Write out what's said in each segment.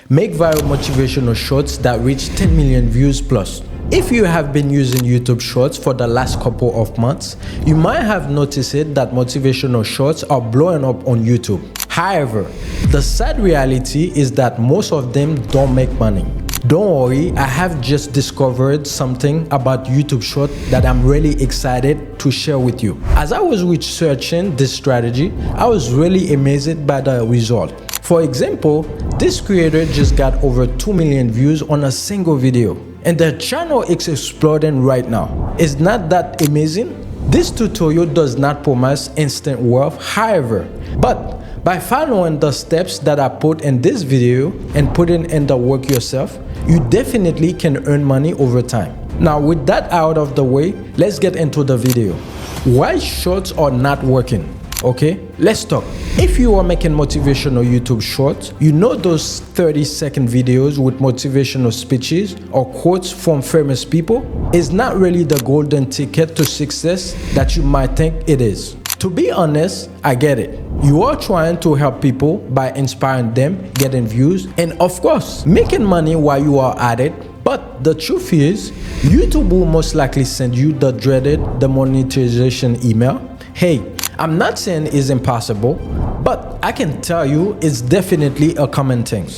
make viral motivational shorts that reach 10 million views plus. If you have been using YouTube Shorts for the last couple of months, you might have noticed that motivational shorts are blowing up on YouTube. However, the sad reality is that most of them don't make money. Don't worry, I have just discovered something about YouTube Short that I'm really excited to share with you. As I was researching this strategy, I was really amazed by the result. For example, this creator just got over 2 million views on a single video, and their channel is exploding right now. Is not that amazing? This tutorial does not promise instant wealth, however, but by following the steps that I put in this video and putting in the work yourself, you definitely can earn money over time. Now with that out of the way, let's get into the video. Why shorts are not working? Okay, let's talk. If you are making motivational YouTube shorts, you know those 30-second videos with motivational speeches or quotes from famous people is not really the golden ticket to success that you might think it is. To be honest, I get it. You are trying to help people by inspiring them, getting views, and of course, making money while you are at it. But the truth is, YouTube will most likely send you the dreaded demonetization email. Hey, I'm not saying it's impossible, but I can tell you it's definitely a common thing.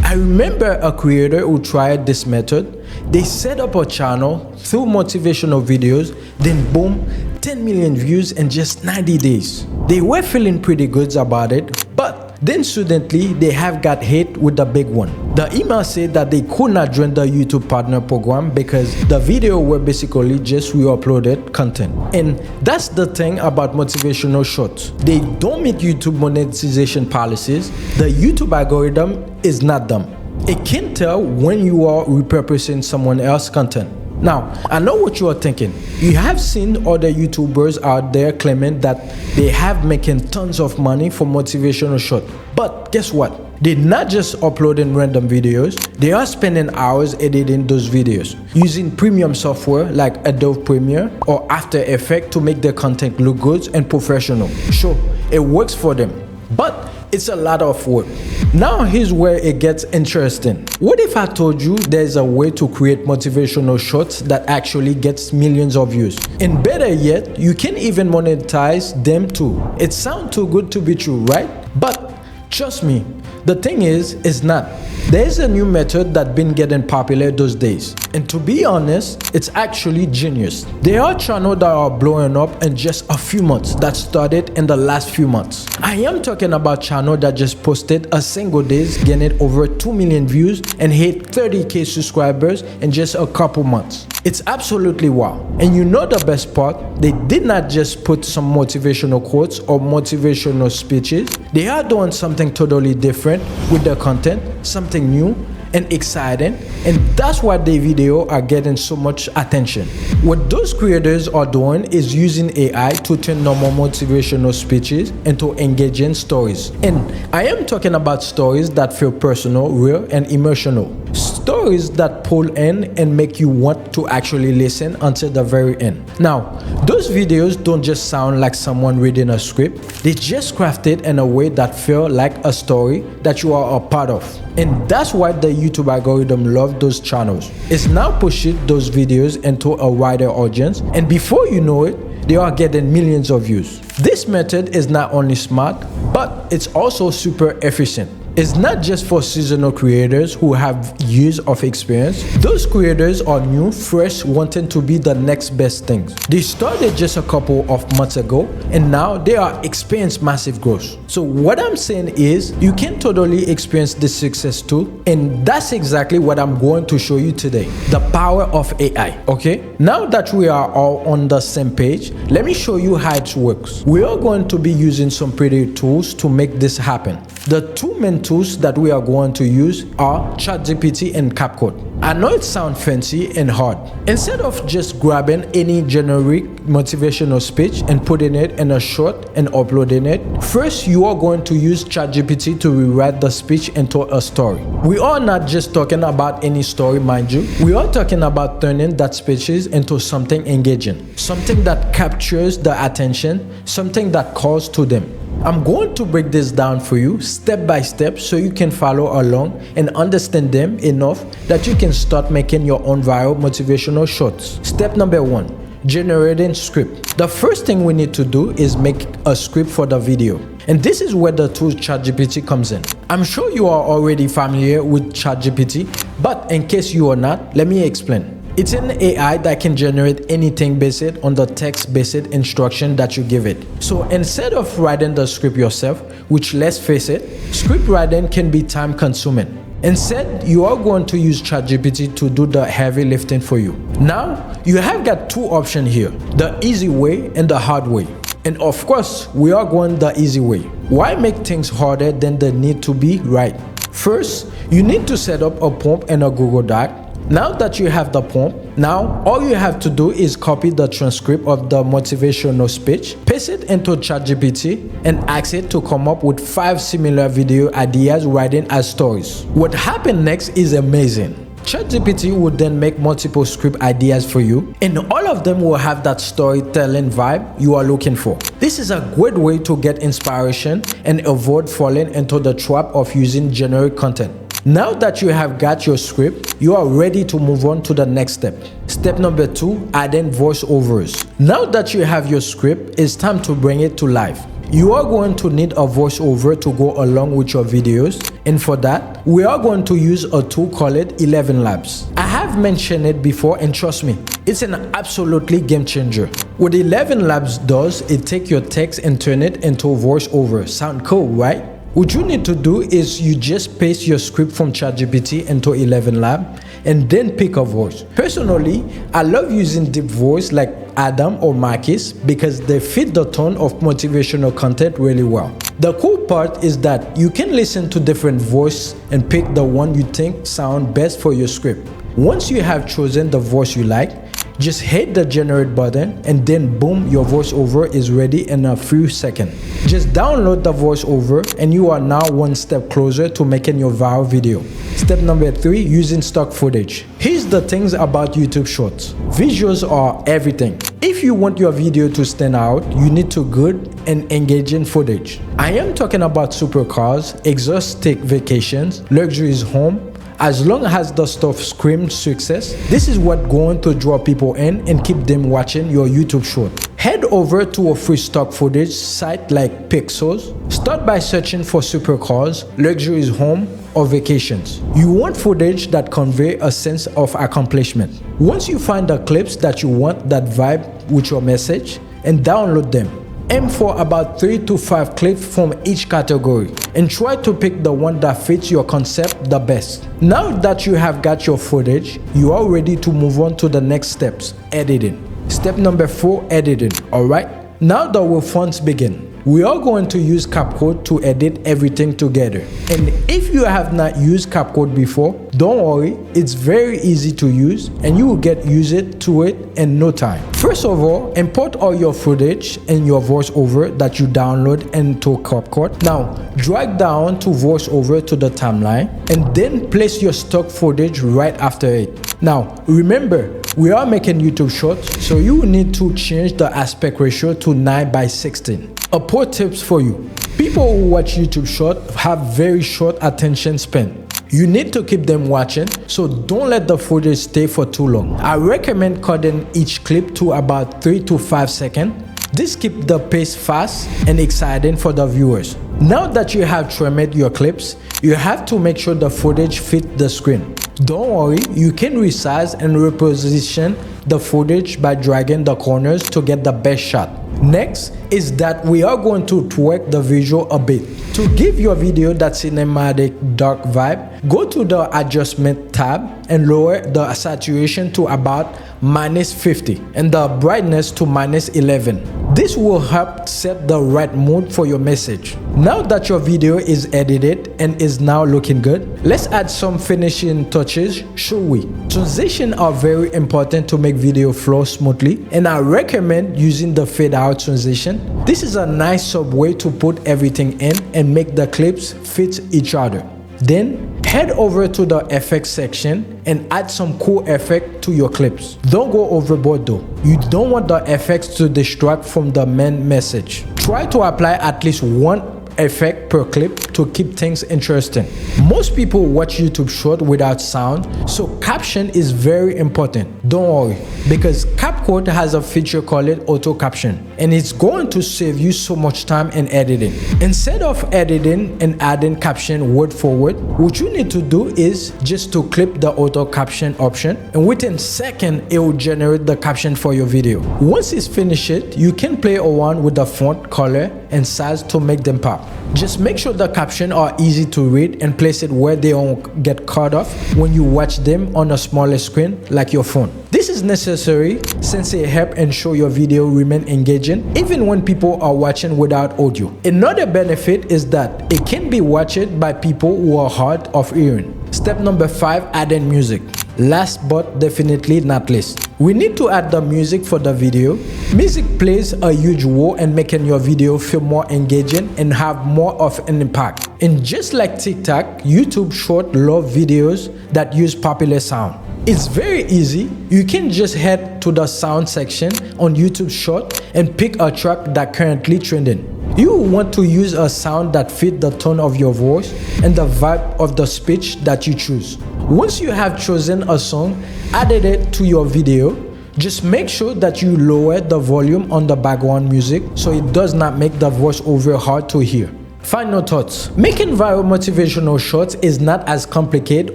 I remember a creator who tried this method. They set up a channel through motivational videos, then boom, 10 million views in just 90 days. They were feeling pretty good about it, but then suddenly they have got hit with the big one. The email said that they could not join the YouTube partner program because the video were basically just re-uploaded content. And that's the thing about motivational shorts. They don't meet YouTube monetization policies. The YouTube algorithm is not dumb. It can tell when you are repurposing someone else's content. Now, I know what you are thinking. You have seen other YouTubers out there claiming that they have making tons of money from motivational short. But guess what? They're not just uploading random videos. They are spending hours editing those videos, using premium software like Adobe Premiere or After Effects to make their content look good and professional. Sure, it works for them, but it's a lot of work. Now here's where it gets interesting. What if I told you there's a way to create motivational shorts that actually gets millions of views? And better yet, you can even monetize them too. It sounds too good to be true, right? But trust me, the thing is, it's not. There's a new method that's been getting popular those days. And to be honest, it's actually genius. There are channels that are blowing up in just a few months that started in the last few months. I am talking about channel that just posted a single days, gaining over 2 million views and hit 30k subscribers in just a couple months. It's absolutely wow. And you know the best part? They did not just put some motivational quotes or motivational speeches. They are doing something totally different with their content, something new and exciting, and that's why their video are getting so much attention. What those creators are doing is using AI to turn normal motivational speeches into engaging stories. And I am talking about stories that feel personal, real, and emotional. Stories that pull in and make you want to actually listen until the very end. Now, those videos don't just sound like someone reading a script. They just crafted in a way that feel like a story that you are a part of. And that's why the YouTube algorithm loves those channels. It's now pushing those videos into a wider audience, and before you know it, they are getting millions of views. This method is not only smart, but it's also super efficient. It's not just for seasonal creators who have years of experience. Those creators are new, fresh, wanting to be the next best things. They started just a couple of months ago and now they are experiencing massive growth. So what I'm saying is you can totally experience this success too, and that's exactly what I'm going to show you today. The power of AI, okay? Now that we are all on the same page, let me show you how it works. We are going to be using some pretty tools to make this happen. The two main tools that we are going to use are ChatGPT and CapCut. I know it sounds fancy and hard. Instead of just grabbing any generic motivational speech and putting it in a short and uploading it, first you are going to use ChatGPT to rewrite the speech into a story. We are not just talking about any story, mind you. We are talking about turning that speeches into something engaging, something that captures the attention, something that calls to them. I'm going to break this down for you step by step so you can follow along and understand them enough that you can start making your own viral motivational shorts. Step number 1, generating script. The first thing we need to do is make a script for the video. And this is where the tool ChatGPT comes in. I'm sure you are already familiar with ChatGPT, but in case you are not, let me explain. It's an AI that can generate anything based on the text-based instruction that you give it. So instead of writing the script yourself, which let's face it, script writing can be time-consuming. Instead, you are going to use ChatGPT to do the heavy lifting for you. Now, you have got two options here, the easy way and the hard way. And of course, we are going the easy way. Why make things harder than they need to be, right? First, you need to set up a prompt in a Google Doc. Now that you have the prompt, now all you have to do is copy the transcript of the motivational speech, paste it into ChatGPT, and ask it to come up with 5 similar video ideas writing as stories. What happens next is amazing. ChatGPT will then make multiple script ideas for you, and all of them will have that storytelling vibe you are looking for. This is a great way to get inspiration and avoid falling into the trap of using generic content. Now that you have got your script, you are ready to move on to the next step. Step number 2, adding voiceovers. Now that you have your script, it's time to bring it to life. You are going to need a voiceover to go along with your videos, and for that, we are going to use a tool called 11 Labs. I have mentioned it before, and trust me, it's an absolutely game changer. What 11 Labs does, it takes your text and turn it into a voiceover. Sound cool, right? What you need to do is you just paste your script from ChatGPT into 11 Lab and then pick a voice. Personally, I love using deep voice like Adam or Marcus because they fit the tone of motivational content really well. The cool part is that you can listen to different voices and pick the one you think sound best for your script. Once you have chosen the voice you like, just hit the generate button and then boom, your voiceover is ready in a few seconds. Just download the voiceover and you are now one step closer to making your viral video. Step number 3, using stock footage. Here's the things about YouTube Shorts. Visuals are everything. If you want your video to stand out, you need to good and engaging footage. I am talking about supercars, exotic vacations, luxurious home. As long as the stuff screams success, this is what's going to draw people in and keep them watching your YouTube short. Head over to a free stock footage site like Pixels. Start by searching for supercars, luxurious home, or vacations. You want footage that convey a sense of accomplishment. Once you find the clips that you want that vibe with your message, and download them. Aim for about 3 to 5 clips from each category and try to pick the one that fits your concept the best. Now that you have got your footage, you are ready to move on to the next steps, editing. Step number 4, editing, alright? Now that the fun begin. We are going to use CapCut to edit everything together. And if you have not used CapCut before, don't worry, it's very easy to use and you will get used to it in no time. First of all, import all your footage and your voiceover that you download into CapCut. Now, drag down to voiceover to the timeline and then place your stock footage right after it. Now, remember, we are making YouTube shorts, so you will need to change the aspect ratio to 9:16. A pro tips for you. People who watch YouTube shorts have very short attention span. You need to keep them watching, so don't let the footage stay for too long. I recommend cutting each clip to about 3 to 5 seconds. This keeps the pace fast and exciting for the viewers. Now that you have trimmed your clips, you have to make sure the footage fits the screen. Don't worry, you can resize and reposition the footage by dragging the corners to get the best shot. Next is that we are going to tweak the visual a bit. To give your video that cinematic dark vibe, go to the adjustment tab and lower the saturation to about -50 and the brightness to -11. This will help set the right mood for your message. Now that your video is edited and is now looking good, let's add some finishing touches, shall we? Transitions are very important to make video flow smoothly, and I recommend using the fade out transition. This is a nice subway to put everything in and make the clips fit each other. Then head over to the effects section and add some cool effect to your clips. Don't go overboard though. You don't want the effects to distract from the main message. Try to apply at least one effect per clip to keep things interesting. Most people watch YouTube short without sound, so caption is very important. Don't worry, because CapCut has a feature called auto caption, and it's going to save you so much time in editing. Instead of editing and adding caption word for word, what you need to do is just to click the auto caption option, and within seconds it will generate the caption for your video. Once it's finished, you can play around with the font, color, and size to make them pop. Just make sure the captions are easy to read and place it where they won't get cut off when you watch them on a smaller screen like your phone. This is necessary since it helps ensure your video remain engaging even when people are watching without audio. Another benefit is that it can be watched by people who are hard of hearing. Step number 5, adding music. Last but definitely not least, we need to add the music for the video. Music plays a huge role in making your video feel more engaging and have more of an impact. And just like TikTok, YouTube Short love videos that use popular sound. It's very easy. You can just head to the sound section on YouTube Short and pick a track that's currently trending. You want to use a sound that fits the tone of your voice and the vibe of the speech that you choose. Once you have chosen a song, added it to your video, just make sure that you lower the volume on the background music so it does not make the voiceover hard to hear. Final thoughts. Making viral motivational shorts is not as complicated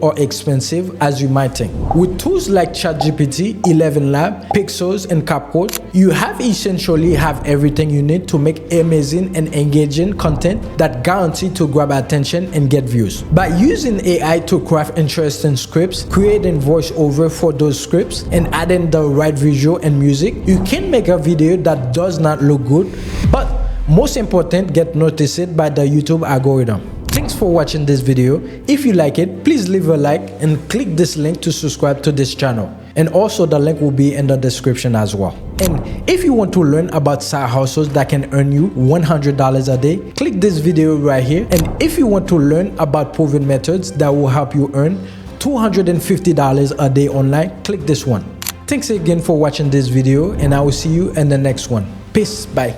or expensive as you might think. With tools like ChatGPT, 11 Lab, Pixels, and CapCut, you essentially have everything you need to make amazing and engaging content that guarantee to grab attention and get views. By using AI to craft interesting scripts, creating voiceover for those scripts, and adding the right visual and music, you can make a video that does not look good, but most important, get noticed by the YouTube algorithm. Thanks for watching this video. If you like it, please leave a like and click this link to subscribe to this channel. And also the link will be in the description as well. And if you want to learn about side hustles that can earn you $100 a day, click this video right here. And if you want to learn about proven methods that will help you earn $250 a day online, click this one. Thanks again for watching this video, and I will see you in the next one. Peace. Bye.